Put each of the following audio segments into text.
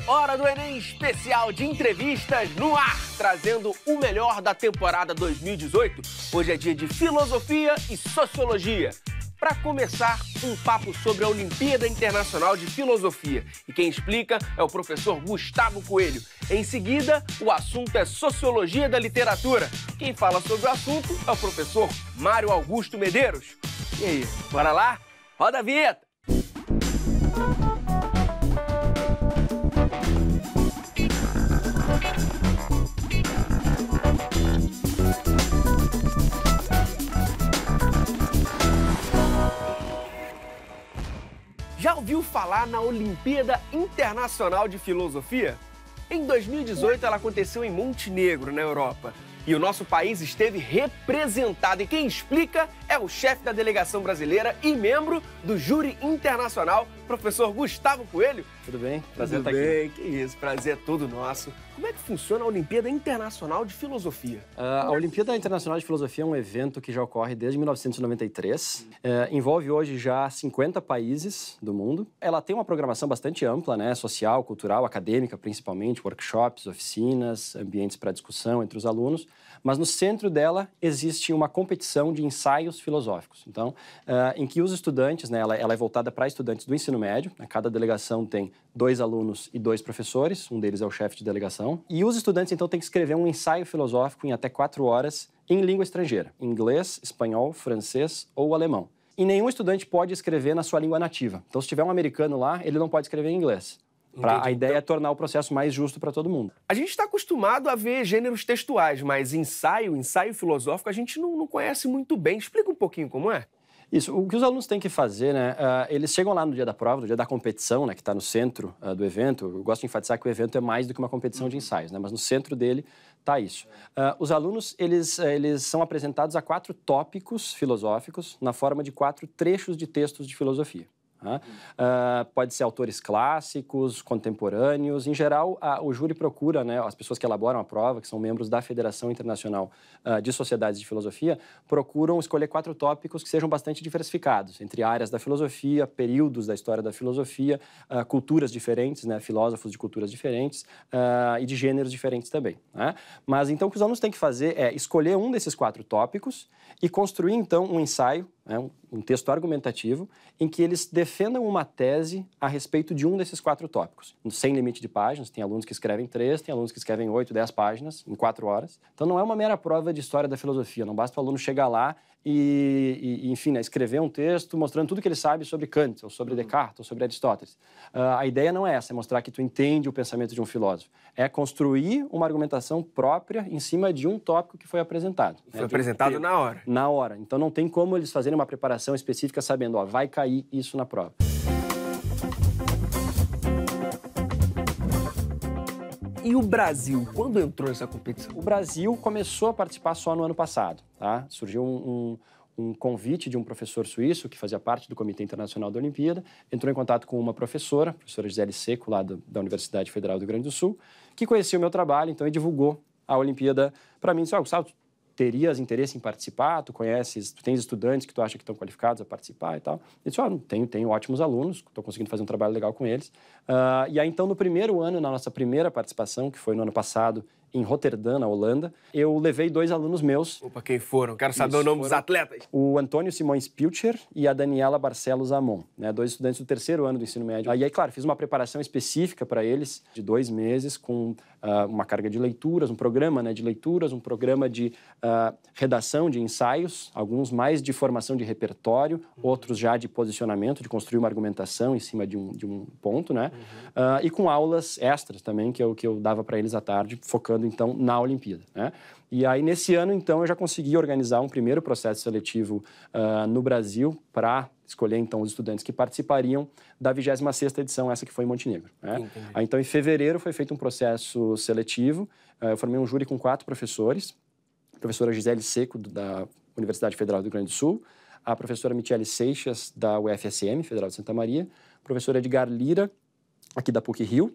Hora do Enem especial de entrevistas no ar, trazendo o melhor da temporada 2018. Hoje é dia de filosofia e sociologia. Para começar, um papo sobre a Olimpíada Internacional de Filosofia. E quem explica é o professor Gustavo Coelho. Em seguida, o assunto é Sociologia da Literatura. Quem fala sobre o assunto é o professor Mário Augusto Medeiros. E aí, bora lá? Roda a vinheta! Já ouviu falar na Olimpíada Internacional de Filosofia? Em 2018, ela aconteceu em Montenegro, na Europa. E o nosso país esteve representado. E quem explica é o chefe da delegação brasileira e membro do júri internacional, professor Gustavo Coelho. Tudo bem? Prazer Tudo estar aqui. bem, que isso, prazer é todo nosso. Como é que funciona a Olimpíada Internacional de Filosofia? A Olimpíada Internacional de Filosofia é um evento que já ocorre desde 1993. Envolve hoje já 50 países do mundo. Ela tem uma programação bastante ampla, né? Social, cultural, acadêmica, principalmente, workshops, oficinas, ambientes para discussão entre os alunos. Mas no centro dela existe uma competição de ensaios filosóficos. Então, em que os estudantes, né? Ela é voltada para estudantes do ensino médio. Cada delegação tem 2 alunos e 2 professores. Um deles é o chefe de delegação. E os estudantes, então, têm que escrever um ensaio filosófico em até 4 horas em língua estrangeira. Inglês, espanhol, francês ou alemão. E nenhum estudante pode escrever na sua língua nativa. Então, se tiver um americano lá, ele não pode escrever em inglês. A ideia é tornar o processo mais justo para todo mundo. A gente está acostumado a ver gêneros textuais, mas ensaio filosófico, a gente não conhece muito bem. Explica um pouquinho como é. Isso, o que os alunos têm que fazer, né? Eles chegam lá no dia da prova, no dia da competição, né? Que está no centro do evento. Eu gosto de enfatizar que o evento é mais do que uma competição de ensaios, né? Mas no centro dele está isso. Os alunos, eles são apresentados a 4 tópicos filosóficos na forma de 4 trechos de textos de filosofia. Pode ser autores clássicos, contemporâneos. Em geral, o júri procura, né, as pessoas que elaboram a prova, que são membros da Federação Internacional de Sociedades de Filosofia, procuram escolher 4 tópicos que sejam bastante diversificados, entre áreas da filosofia, períodos da história da filosofia, culturas diferentes, né, filósofos de culturas diferentes e de gêneros diferentes também. Né? Mas então o que os alunos têm que fazer é escolher um desses 4 tópicos e construir então um ensaio, né, um texto argumentativo, em que eles defendam uma tese a respeito de um desses 4 tópicos. Sem limite de páginas, tem alunos que escrevem 3, tem alunos que escrevem 8, 10 páginas em 4 horas. Então não é uma mera prova de história da filosofia, não basta o aluno chegar lá enfim, né, escrever um texto mostrando tudo que ele sabe sobre Kant, ou sobre Descartes, ou sobre Aristóteles. A ideia não é essa, é mostrar que tu entende o pensamento de um filósofo. É construir uma argumentação própria em cima de um tópico que foi apresentado. Foi apresentado na hora. Na hora. Então não tem como eles fazerem uma preparação específica sabendo, ó, vai cair isso na prova. E o Brasil, quando entrou nessa competição? O Brasil começou a participar só no ano passado, tá? Surgiu um convite de um professor suíço que fazia parte do Comitê Internacional da Olimpíada, entrou em contato com uma professora, a professora Gisele Seco, lá da Universidade Federal do Rio Grande do Sul, que conhecia o meu trabalho, então, e divulgou a Olimpíada para mim. Disse, Gustavo, terias interesse em participar? Tu tens estudantes que tu acha que estão qualificados a participar e tal? Eu disse, tenho ótimos alunos, estou conseguindo fazer um trabalho legal com eles. E aí, então, no primeiro ano, na nossa primeira participação, que foi no ano passado, em Roterdã, na Holanda, eu levei 2 alunos meus. Opa, quem foram? Quero saber o nome dos atletas. O Antônio Simões Pilcher e a Daniela Barcelos Amon, né, 2 estudantes do 3º ano do ensino médio. E aí, claro, fiz uma preparação específica para eles, de 2 meses, com uma carga de leituras, um programa, né, de leituras, um programa de redação de ensaios, alguns mais de formação de repertório, outros já de posicionamento, de construir uma argumentação em cima de um ponto, né? E com aulas extras também, que eu dava para eles à tarde, focando então na Olimpíada, né? E aí nesse ano então eu já consegui organizar um primeiro processo seletivo no Brasil para escolher então os estudantes que participariam da 26ª edição, essa que foi em Montenegro, né? Aí, então em fevereiro foi feito um processo seletivo, eu formei um júri com 4 professores, a professora Gisele Seco da Universidade Federal do Rio Grande do Sul, a professora Michele Seixas da UFSM, Federal de Santa Maria, o professor Edgar Lira, aqui da PUC-Rio,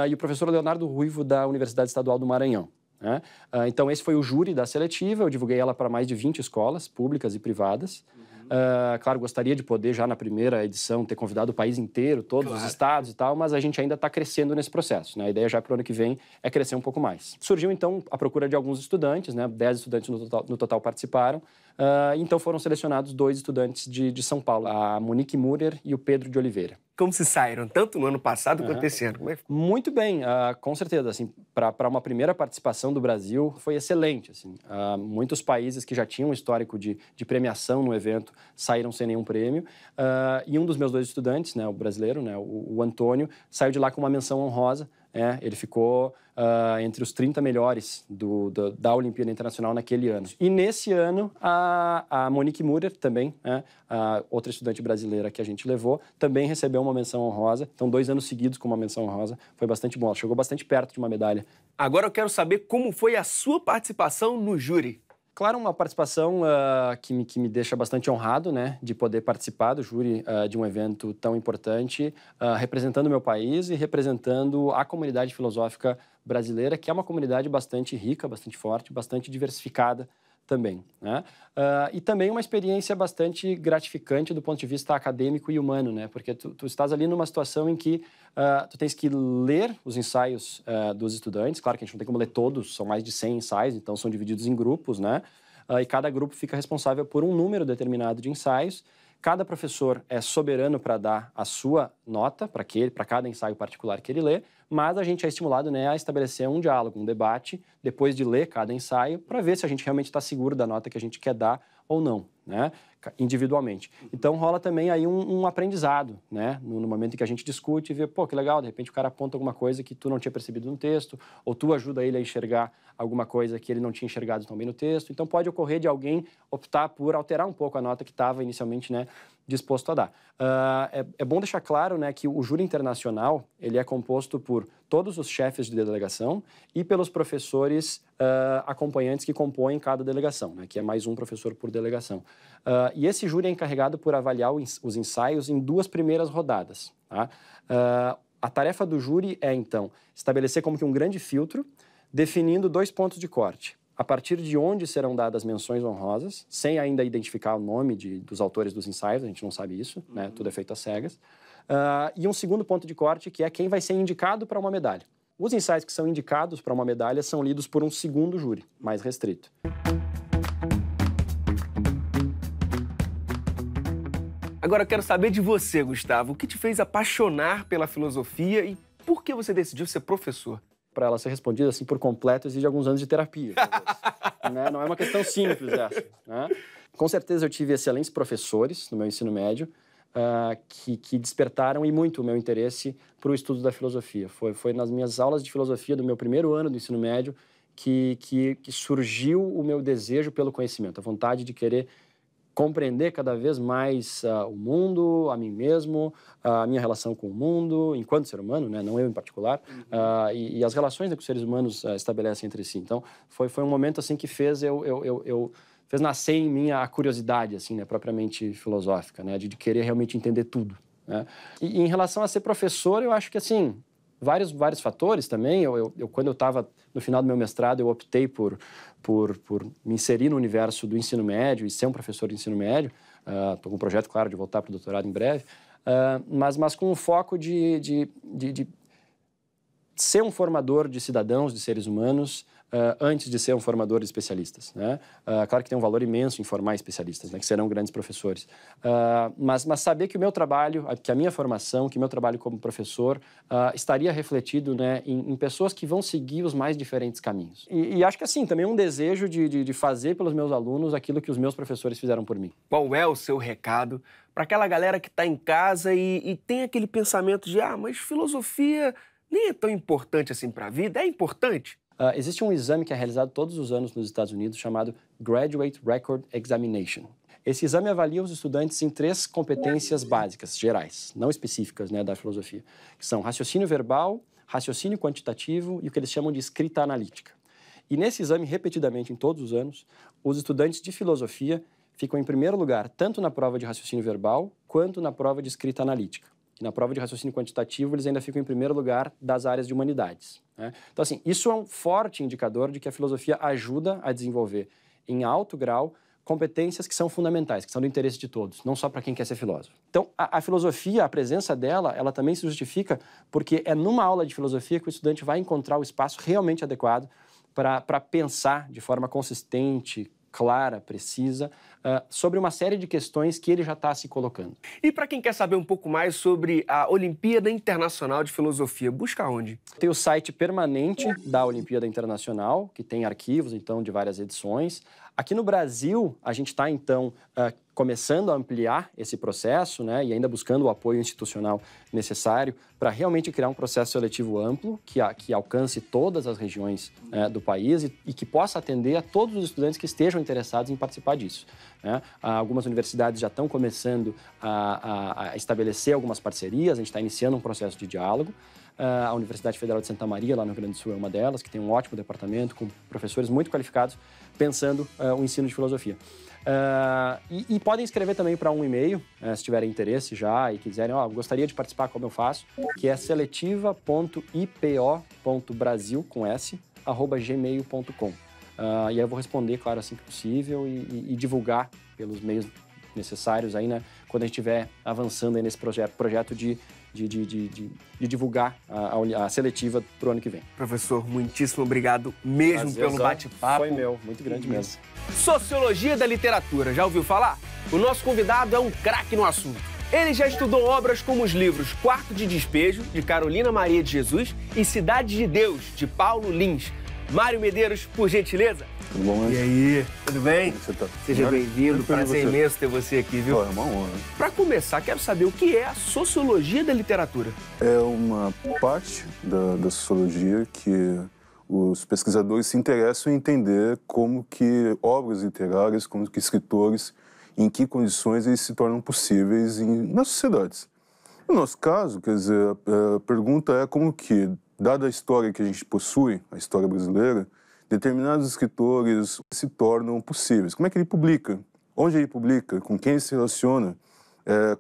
e o professor Leonardo Ruivo, da Universidade Estadual do Maranhão. Né? Então, esse foi o júri da seletiva, eu divulguei ela para mais de 20 escolas, públicas e privadas. Claro, gostaria de poder, já na primeira edição, ter convidado o país inteiro, todos os estados e tal, mas a gente ainda está crescendo nesse processo, né? A ideia já para o ano que vem é crescer um pouco mais. Surgiu, então, a procura de alguns estudantes, né? 10 estudantes no total participaram. Então foram selecionados 2 estudantes de São Paulo, a Monique Murer e o Pedro de Oliveira. Como se saíram, tanto no ano passado quanto esse ano? Muito bem, com certeza. Assim, para uma primeira participação do Brasil, foi excelente. Assim. Muitos países que já tinham um histórico de premiação no evento saíram sem nenhum prêmio. E um dos meus 2 estudantes, né, o brasileiro, né, o Antônio, saiu de lá com uma menção honrosa. Ele ficou entre os 30 melhores da Olimpíada Internacional naquele ano. E nesse ano, a Monique Murer também, a outra estudante brasileira que a gente levou, também recebeu uma menção honrosa. Então, 2 anos seguidos com uma menção honrosa. Foi bastante bom. Ela chegou bastante perto de uma medalha. Agora eu quero saber como foi a sua participação no júri. Claro, uma participação que me deixa bastante honrado, né, de poder participar do júri de um evento tão importante, representando o meu país e representando a comunidade filosófica brasileira, que é uma comunidade bastante rica, bastante forte, bastante diversificada também, né? E também uma experiência bastante gratificante do ponto de vista acadêmico e humano, né? Porque tu estás ali numa situação em que tu tens que ler os ensaios dos estudantes. Claro que a gente não tem como ler todos, são mais de 100 ensaios, então são divididos em grupos, né? E cada grupo fica responsável por um número determinado de ensaios. Cada professor é soberano para dar a sua nota para cada ensaio particular que ele lê, mas a gente é estimulado, né, a estabelecer um diálogo, um debate, depois de ler cada ensaio, para ver se a gente realmente está seguro da nota que a gente quer dar ou não, né, individualmente. Então rola também aí um aprendizado, né, no momento em que a gente discute e vê, pô, que legal, de repente o cara aponta alguma coisa que tu não tinha percebido no texto, ou tu ajuda ele a enxergar alguma coisa que ele não tinha enxergado também no texto. Então pode ocorrer de alguém optar por alterar um pouco a nota que estava inicialmente, né, disposto a dar. É bom deixar claro, né, que o júri internacional ele é composto por todos os chefes de delegação e pelos professores acompanhantes que compõem cada delegação, né, que é mais um professor por delegação. E esse júri é encarregado por avaliar os ensaios em 2 primeiras rodadas. Tá? A tarefa do júri é, então, estabelecer como que um grande filtro, definindo 2 pontos de corte. A partir de onde serão dadas menções honrosas, sem ainda identificar o nome dos autores dos ensaios, a gente não sabe isso, né? Tudo é feito às cegas. E um segundo ponto de corte, que é quem vai ser indicado para uma medalha. Os ensaios que são indicados para uma medalha são lidos por um segundo júri, mais restrito. Agora eu quero saber de você, Gustavo. O que te fez apaixonar pela filosofia e por que você decidiu ser professor? Para ela ser respondida assim por completo, exige alguns anos de terapia. Né? Não é uma questão simples essa. Né? Com certeza eu tive excelentes professores no meu ensino médio que despertaram e muito o meu interesse para o estudo da filosofia. Foi nas minhas aulas de filosofia do meu primeiro ano do ensino médio que surgiu o meu desejo pelo conhecimento, a vontade de querer compreender cada vez mais o mundo, a mim mesmo, a minha relação com o mundo, enquanto ser humano, né? Não eu em particular, e as relações que os seres humanos estabelecem entre si. Então, foi um momento assim que fez fez nascer em mim a curiosidade, assim, né, propriamente filosófica, né, de querer realmente entender tudo. Né? E em relação a ser professor, eu acho que, assim, vários fatores também. Quando eu estava no final do meu mestrado, eu optei por me inserir no universo do ensino médio e ser um professor de ensino médio. Estou com um projeto, claro, de voltar para o doutorado em breve, mas com o foco de ser um formador de cidadãos, de seres humanos, antes de ser um formador de especialistas. Né? Claro que tem um valor imenso em formar especialistas, né, que serão grandes professores. Mas saber que o meu trabalho, que a minha formação, que o meu trabalho como professor estaria refletido, né, em pessoas que vão seguir os mais diferentes caminhos. E acho que assim, também um desejo de fazer pelos meus alunos aquilo que os meus professores fizeram por mim. Qual é o seu recado para aquela galera que está em casa e tem aquele pensamento de mas filosofia nem é tão importante assim para a vida? É importante? Existe um exame que é realizado todos os anos nos Estados Unidos chamado Graduate Record Examination. Esse exame avalia os estudantes em 3 competências básicas, gerais, não específicas, né, da filosofia, que são raciocínio verbal, raciocínio quantitativo e o que eles chamam de escrita analítica. E nesse exame, repetidamente, em todos os anos, os estudantes de filosofia ficam em primeiro lugar, tanto na prova de raciocínio verbal, quanto na prova de escrita analítica. E na prova de raciocínio quantitativo, eles ainda ficam em primeiro lugar das áreas de humanidades. Né? Então, assim, isso é um forte indicador de que a filosofia ajuda a desenvolver, em alto grau, competências que são fundamentais, que são do interesse de todos, não só para quem quer ser filósofo. Então, a filosofia, a presença dela, ela também se justifica porque é numa aula de filosofia que o estudante vai encontrar o espaço realmente adequado para pensar de forma consistente, clara, precisa, sobre uma série de questões que ele já está se colocando. E para quem quer saber um pouco mais sobre a Olimpíada Internacional de Filosofia, busca onde? Tem o site permanente da Olimpíada Internacional, que tem arquivos, então, de várias edições. Aqui no Brasil, a gente está, então, começando a ampliar esse processo, né, e ainda buscando o apoio institucional necessário para realmente criar um processo seletivo amplo que alcance todas as regiões do país e que possa atender a todos os estudantes que estejam interessados em participar disso, né? Algumas universidades já estão começando a estabelecer algumas parcerias, a gente está iniciando um processo de diálogo. A Universidade Federal de Santa Maria, lá no Rio Grande do Sul, é uma delas, que tem um ótimo departamento com professores muito qualificados pensando o ensino de filosofia. E podem escrever também para um e-mail, se tiverem interesse já e quiserem, gostaria de participar, como eu faço, que é seletiva.ipo.brasil, com S, @gmail.com. E aí eu vou responder, claro, assim que possível e divulgar pelos meios necessários aí, né, quando a gente estiver avançando aí nesse projeto de divulgar a seletiva para o ano que vem. Professor, muitíssimo obrigado mesmo pelo bate-papo. Foi meu, muito grande mesmo. Sociologia da literatura, já ouviu falar? O nosso convidado é um craque no assunto. Ele já estudou obras como os livros Quarto de Despejo, de Carolina Maria de Jesus, e Cidade de Deus, de Paulo Lins. Mário Medeiros, por gentileza. Tudo bom, né? E aí, tudo bem? Você tá... Seja bem-vindo, prazer imenso ter você aqui, viu? É uma honra. Para começar, quero saber o que é a sociologia da literatura. É uma parte da sociologia que os pesquisadores se interessam em entender como que obras literárias, como que escritores, em que condições eles se tornam possíveis nas sociedades. No nosso caso, quer dizer, a pergunta é como que, dada a história que a gente possui, a história brasileira, determinados escritores se tornam possíveis. Como é que ele publica? Onde ele publica? Com quem ele se relaciona?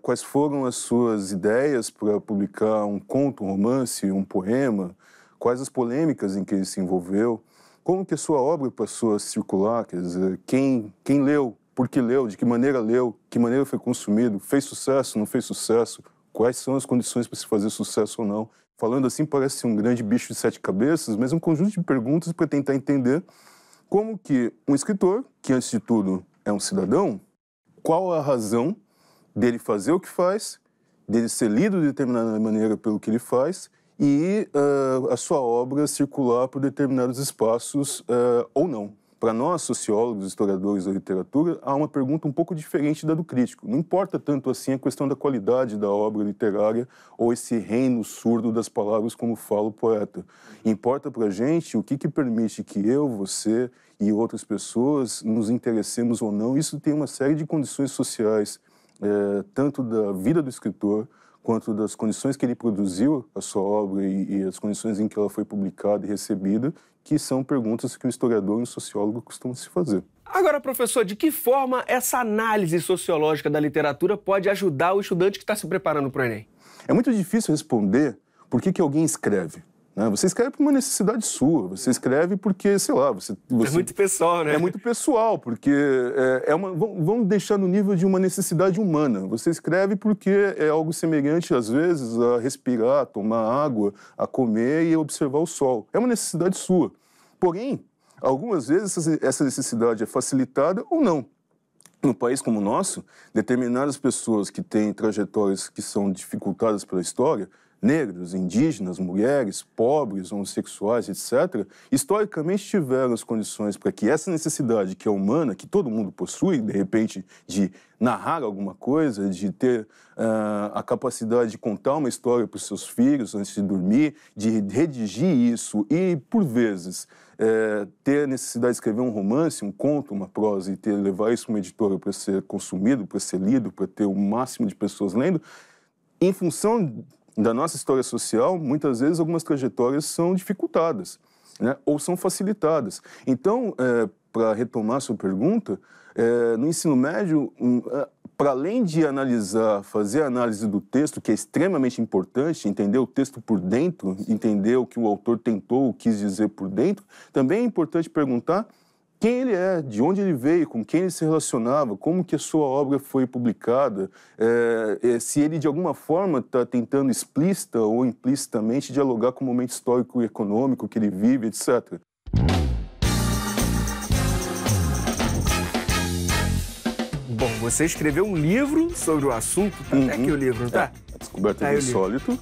Quais foram as suas ideias para publicar um conto, um romance, um poema? Quais as polêmicas em que ele se envolveu? Como que a sua obra passou a circular? Quer dizer, quem leu? Por que leu? De que maneira foi consumido? Fez sucesso? Não fez sucesso? Quais são as condições para se fazer sucesso ou não? Falando assim, parece um grande bicho de 7 cabeças, mas um conjunto de perguntas para tentar entender como que um escritor, que antes de tudo é um cidadão, qual a razão dele fazer o que faz, dele ser lido de determinada maneira pelo que ele faz e a sua obra circular por determinados espaços ou não. Para nós, sociólogos, historiadores da literatura, há uma pergunta um pouco diferente da do crítico. Não importa tanto assim a questão da qualidade da obra literária ou esse reino surdo das palavras, como fala o poeta. Importa para a gente o que permite que eu, você e outras pessoas nos interessemos ou não. Isso tem uma série de condições sociais, tanto da vida do escritor, quanto das condições que ele produziu a sua obra e as condições em que ela foi publicada e recebida, que são perguntas que um historiador e um sociólogo costumam se fazer. Agora, professor, de que forma essa análise sociológica da literatura pode ajudar o estudante que está se preparando para o Enem? É muito difícil responder por que alguém escreve. Né? Você escreve por uma necessidade sua, você escreve porque, sei lá... É muito pessoal, né? É muito pessoal, porque vamos deixar no nível de uma necessidade humana. Você escreve porque é algo semelhante, às vezes, a respirar, a tomar água, a comer e a observar o sol. É uma necessidade sua. Porém, algumas vezes essa necessidade é facilitada ou não. Num país como o nosso, determinadas pessoas que têm trajetórias que são dificultadas pela história, negros, indígenas, mulheres, pobres, homossexuais, etc., historicamente tiveram as condições para que essa necessidade que é humana, que todo mundo possui, de repente, de narrar alguma coisa, de ter a capacidade de contar uma história para os seus filhos antes de dormir, de redigir isso e, por vezes, ter a necessidade de escrever um romance, um conto, uma prosa e levar isso para uma editora para ser consumido, para ser lido, para ter o máximo de pessoas lendo, em função da nossa história social, muitas vezes algumas trajetórias são dificultadas, né? Ou são facilitadas. Então, para retomar a sua pergunta, no ensino médio, para além de analisar, fazer a análise do texto, que é extremamente importante, entender o texto por dentro, entender o que o autor tentou ou quis dizer por dentro, também é importante perguntar quem ele é, de onde ele veio, com quem ele se relacionava, como que a sua obra foi publicada, se ele de alguma forma está tentando explícita ou implicitamente dialogar com o momento histórico e econômico que ele vive, etc. Bom, você escreveu um livro sobre o assunto, tá até aqui o livro, não tá? A Descoberta do Insólito,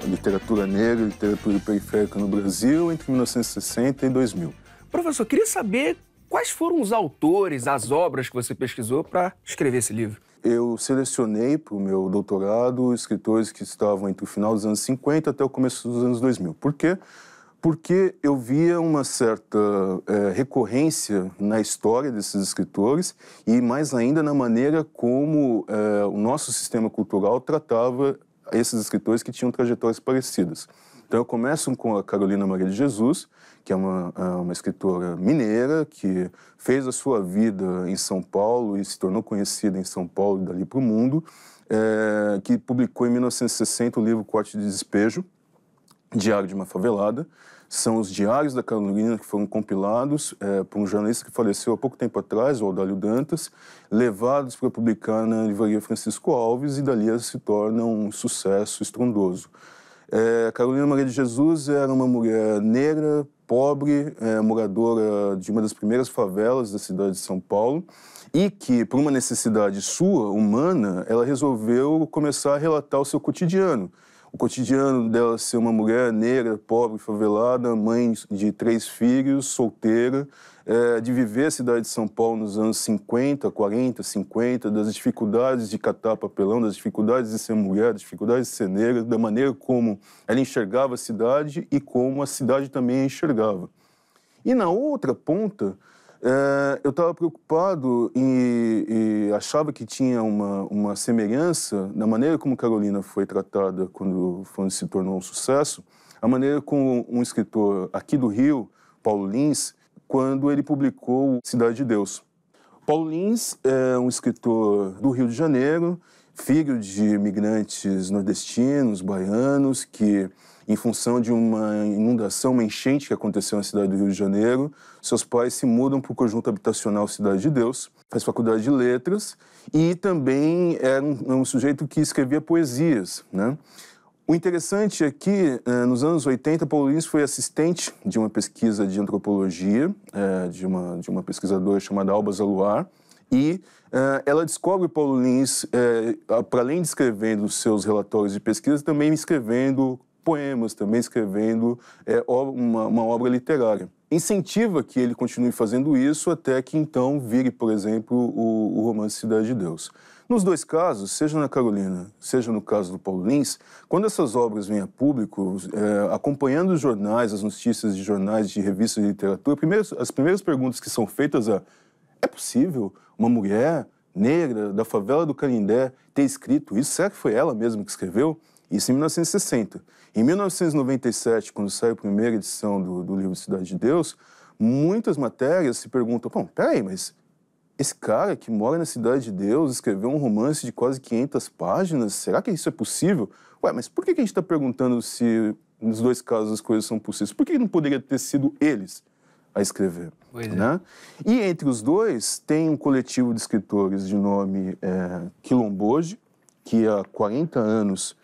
literatura negra, literatura periférica no Brasil, entre 1960 e 2000. Professor, queria saber quais foram os autores, as obras que você pesquisou para escrever esse livro. Eu selecionei para o meu doutorado escritores que estavam entre o final dos anos 50 até o começo dos anos 2000. Por quê? Porque eu via uma certa recorrência na história desses escritores e, mais ainda, na maneira como o nosso sistema cultural tratava esses escritores que tinham trajetórias parecidas. Então, eu começo com a Carolina Maria de Jesus, que é uma escritora mineira que fez a sua vida em São Paulo e se tornou conhecida em São Paulo e dali para o mundo, que publicou em 1960 o livro Corte de Despejo, Diário de uma Favelada. São os diários da Carolina que foram compilados por um jornalista que faleceu há pouco tempo atrás, o Audálio Dantas, levados para publicar na livraria Francisco Alves, e dali ela se torna um sucesso estrondoso. Carolina Maria de Jesus era uma mulher negra, pobre, moradora de uma das primeiras favelas da cidade de São Paulo, e que, por uma necessidade sua, humana, ela resolveu começar a relatar o seu cotidiano. O cotidiano dela ser uma mulher negra, pobre, favelada, mãe de 3 filhos, solteira, de viver a cidade de São Paulo nos anos 50, 40, 50, das dificuldades de catar papelão, das dificuldades de ser mulher, das dificuldades de ser negra, da maneira como ela enxergava a cidade e como a cidade também a enxergava. E na outra ponta, eu estava preocupado e achava que tinha uma semelhança na maneira como Carolina foi tratada quando se tornou um sucesso, a maneira como um escritor aqui do Rio, Paulo Lins, quando ele publicou Cidade de Deus. Paulo Lins é um escritor do Rio de Janeiro, filho de imigrantes nordestinos, baianos, que, em função de uma inundação, uma enchente que aconteceu na cidade do Rio de Janeiro, seus pais se mudam para o conjunto habitacional Cidade de Deus, faz faculdade de letras e também era um sujeito que escrevia poesias, né? O interessante é que, nos anos 80, Paulo Lins foi assistente de uma pesquisa de antropologia, de uma pesquisadora chamada Alba Zaluar, e ela descobre Paulo Lins, para além de escrevendo seus relatórios de pesquisa, também escrevendo poemas, também escrevendo uma obra literária. Incentiva que ele continue fazendo isso até que, então, vire, por exemplo, o romance Cidade de Deus. Nos 2 casos, seja na Carolina, seja no caso do Paulo Lins, quando essas obras vêm a público, acompanhando os jornais, as notícias de jornais, de revistas de literatura, as primeiras perguntas que são feitas é possível uma mulher negra da favela do Canindé ter escrito isso? Será que foi ela mesma que escreveu? Isso em 1960. Em 1997, quando sai a primeira edição do livro Cidade de Deus, muitas matérias se perguntam, bom, peraí, mas esse cara que mora na Cidade de Deus escreveu um romance de quase 500 páginas, será que isso é possível? Ué, mas por que a gente está perguntando se nos 2 casos as coisas são possíveis? Por que não poderia ter sido eles a escrever? Né? E entre os 2 tem um coletivo de escritores de nome Quilomboje, que há 40 anos,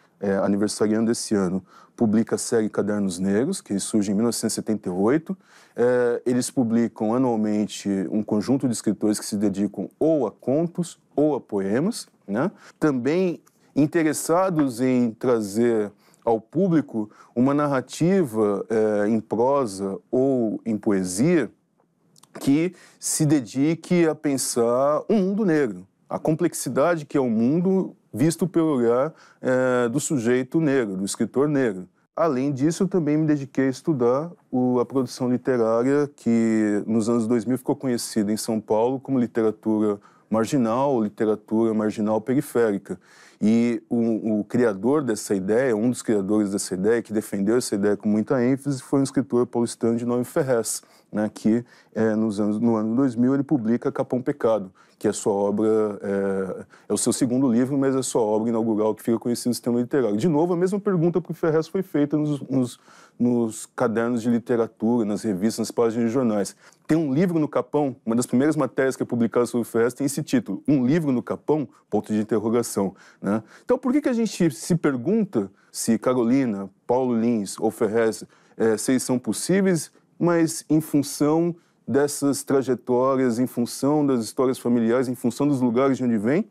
aniversariando esse ano, publica a série Cadernos Negros, que surge em 1978. Eles publicam anualmente um conjunto de escritores que se dedicam ou a contos ou a poemas, né? Também interessados em trazer ao público uma narrativa em prosa ou em poesia que se dedique a pensar um mundo negro, a complexidade que é o mundo visto pelo olhar do sujeito negro, do escritor negro. Além disso, eu também me dediquei a estudar a produção literária que, nos anos 2000, ficou conhecida em São Paulo como literatura marginal periférica, E o criador dessa ideia, um dos criadores dessa ideia, que defendeu essa ideia com muita ênfase, foi um escritor paulistano de nome Ferrez, né, que no ano 2000 ele publica Capão Pecado, que é a sua obra, é o seu segundo livro, mas é a sua obra inaugural, que fica conhecida no sistema literário. De novo, a mesma pergunta para o Ferrez foi feita nos cadernos de literatura, nas revistas, nas páginas de jornais. Tem um livro no Capão, uma das primeiras matérias que é publicada sobre o Ferrez tem esse título, Um Livro no Capão? Ponto de interrogação, né? Então, por que a gente se pergunta se Carolina, Paulo Lins ou Ferrez, se eles são possíveis, mas em função dessas trajetórias, em função das histórias familiares, em função dos lugares de onde vem,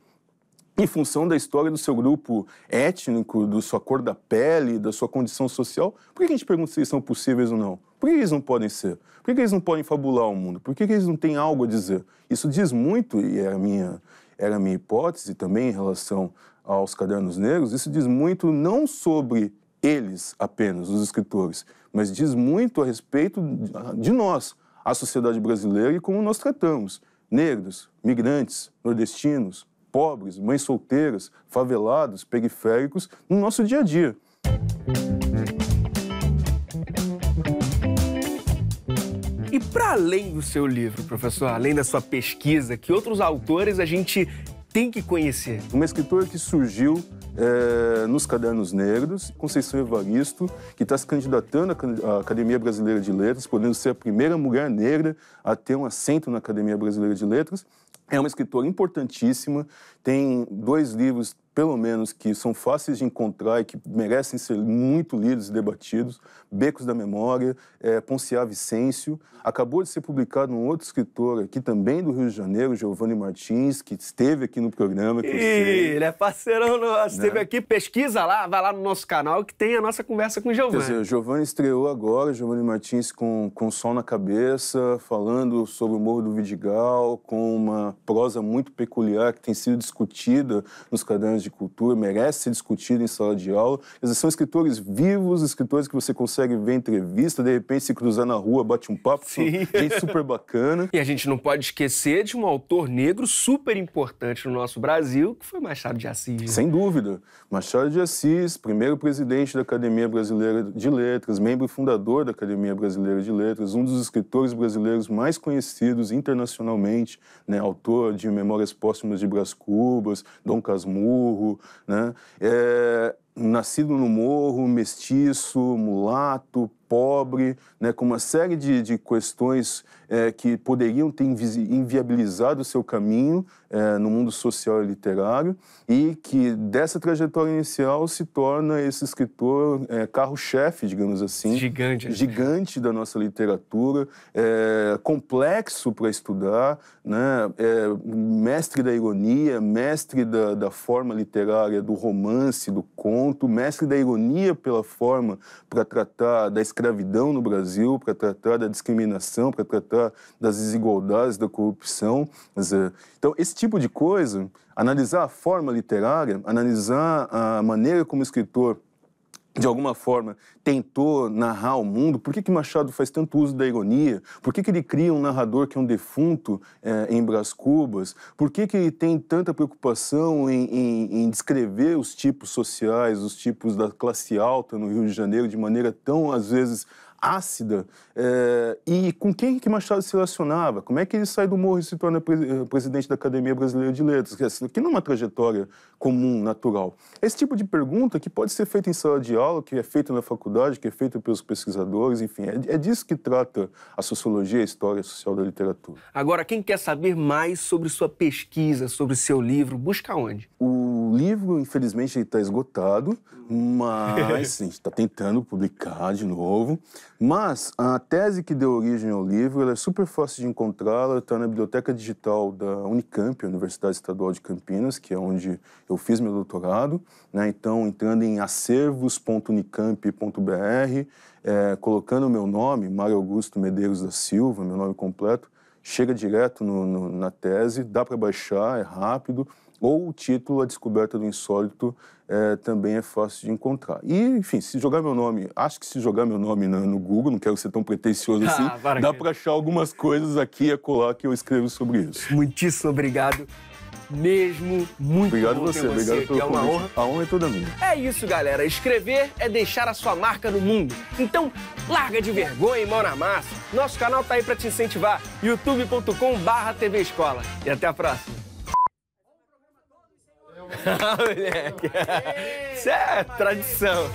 em função da história do seu grupo étnico, da sua cor da pele, da sua condição social? Por que a gente pergunta se eles são possíveis ou não? Por que eles não podem ser? Por que eles não podem fabular o mundo? Por que eles não têm algo a dizer? Isso diz muito, e era a minha hipótese também em relação aos Cadernos Negros, isso diz muito não sobre eles apenas, os escritores, mas diz muito a respeito de nós, a sociedade brasileira, e como nós tratamos negros, migrantes, nordestinos, pobres, mães solteiras, favelados, periféricos, no nosso dia a dia. E para além do seu livro, professor, além da sua pesquisa, que outros autores a gente tem que conhecer? Uma escritora que surgiu nos Cadernos Negros, Conceição Evaristo, que está se candidatando à Academia Brasileira de Letras, podendo ser a primeira mulher negra a ter um assento na Academia Brasileira de Letras. É uma escritora importantíssima, tem 2 livros, pelo menos, que são fáceis de encontrar e que merecem ser muito lidos e debatidos. Becos da Memória, Ponciá Vicêncio. Acabou de ser publicado um outro escritor aqui também do Rio de Janeiro, Giovanni Martins, que esteve aqui no programa. Ele é parceirão nosso, esteve aqui, pesquisa lá, vai lá no nosso canal que tem a nossa conversa com o Giovanni. Quer dizer, o Giovanni estreou agora, Giovanni Martins com Sol na Cabeça, falando sobre o Morro do Vidigal, com uma prosa muito peculiar que tem sido discutida nos cadernos de cultura, merece ser discutida em sala de aula. Eles são escritores vivos, escritores que você consegue ver entrevista, de repente se cruzar na rua, bate um papo, gente super bacana. E a gente não pode esquecer de um autor negro super importante no nosso Brasil, que foi Machado de Assis. Né? Sem dúvida. Machado de Assis, primeiro presidente da Academia Brasileira de Letras, membro fundador da Academia Brasileira de Letras, um dos escritores brasileiros mais conhecidos internacionalmente, né? Autor de Memórias Póstumas de Brás Cubas, Dom Casmurro, né? Nascido no morro, mestiço, mulato, pobre, né, com uma série de questões que poderiam ter inviabilizado o seu caminho no mundo social e literário, e que dessa trajetória inicial se torna esse escritor carro-chefe, digamos assim. Gigante da nossa literatura, complexo para estudar, né, mestre da ironia, mestre da forma literária, do romance, do conto, mestre da ironia pela forma para tratar da escravidão no Brasil, para tratar da discriminação, para tratar das desigualdades, da corrupção. Então, esse tipo de coisa, analisar a forma literária, analisar a maneira como o escritor, de alguma forma, tentou narrar o mundo. Por que Machado faz tanto uso da ironia? Por que ele cria um narrador que é um defunto em Brás Cubas? Por que ele tem tanta preocupação em descrever os tipos sociais, os tipos da classe alta no Rio de Janeiro de maneira tão, às vezes, ácida? E com quem que Machado se relacionava? Como é que ele sai do morro e se torna presidente da Academia Brasileira de Letras? Que não é uma trajetória comum, natural. Esse tipo de pergunta que pode ser feita em sala de aula, que é feita na faculdade, que é feita pelos pesquisadores, enfim, é disso que trata a sociologia e a história social da literatura. Agora, quem quer saber mais sobre sua pesquisa, sobre seu livro, busca onde? O livro, infelizmente, está esgotado, mas a gente está tentando publicar de novo. Mas a tese que deu origem ao livro, ela é super fácil de encontrar, ela está na biblioteca digital da Unicamp, a Universidade Estadual de Campinas, que é onde eu fiz meu doutorado, né? Então, entrando em acervos.unicamp.br, colocando o meu nome, Mário Augusto Medeiros da Silva, meu nome completo, chega direto na tese, dá para baixar, é rápido, ou o título A Descoberta do Insólito também é fácil de encontrar. E, enfim, se jogar meu nome, acho que se jogar meu nome no Google, não quero ser tão pretencioso assim, dá para achar algumas coisas aqui e acolá que eu escrevo sobre isso. Muitíssimo obrigado. mesmo. Muito Obrigado bom você, ter obrigado aqui, pelo é uma convite. honra. A honra é toda minha. É isso, galera. Escrever é deixar a sua marca no mundo. Então, larga de vergonha e mão na massa. Nosso canal tá aí pra te incentivar. youtube.com/TV Escola. E até a próxima. Moleque. Isso é tradição.